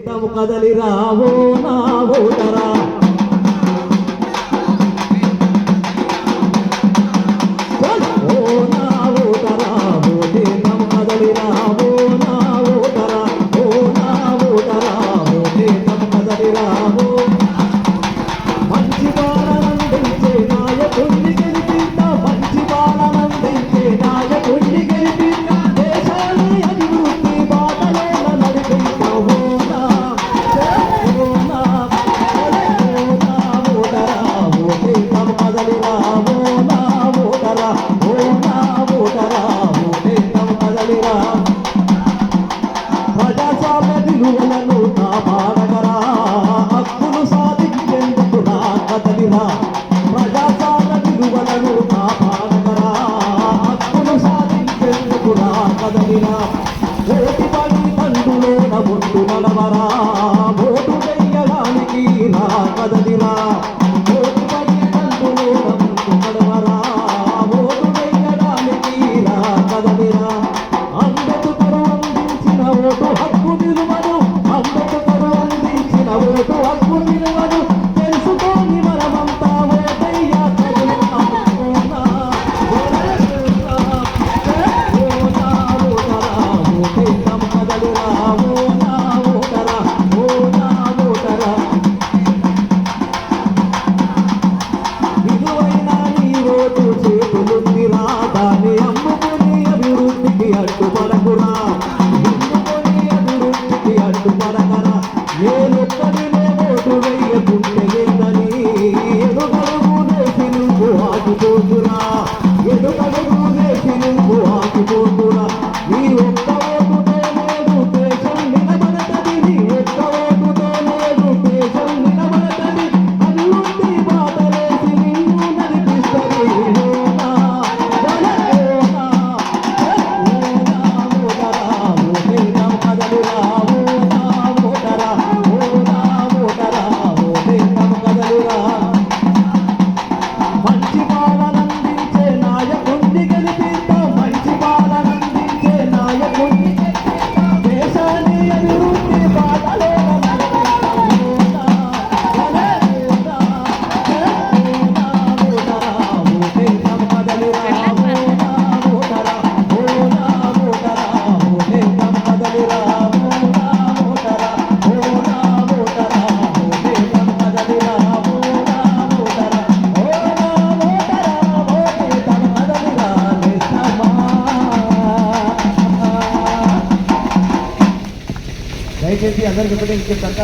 కదలి రావో నా ఓటరా విలువలను కాపాడగరా హక్కులు సాధించేందుకు నా కదలిరా ప్రజాస్వామ్య విలువలను కాపాడగరా హక్కులు సాధించేందుకు నా కదలిరా ఓటి పడి తండ్రులోన ముందు నడవరా ఓటు వెయ్యడానికి నా కదలిరా ఓటి పడి తండ్రులోన ముందు నడవరా ఓటు వెయ్యడానికి నా కదలిరా అంబేద్కర్ అందించిన ఓటు హక్కు విలువను అంబేద్కర్ అందించిన ఓటు హక్కు విలువను తెలుసుకొని మనమంతా ఓటయ్యా విలువైన నీ ఓటు చేతులుందిరా దాన్ని అమ్ముకుని అభివృద్ధికి అడ్డుపడకురా అడ్డుపడకరా నేనొక్కడినే ఓటు వెయ్యకుంటే లేదని ఎదుగడుగు నేసి నువ్వు ఆగిపోతురా ఎదుగడుగు నేసి నువ్వు ఆగిపోతురా నీ ఒక్క ఓటుతో లేదు దేశం నిలబడతది నీ ఒక్క ఓటుతో లేదు దేశం నిలబడతది అల్లుండి బాధలేసి నిన్ను నడిపిస్తుంది మంచి పాలనందించే నాయకుడిని గెలిపిద్దాం మంచి పాలనందించే నాయకుడిని దేశాన్ని అభివృద్ధి బాటలో దయచేసి అందరికి ఒకటే ఇచ్చేస్తాక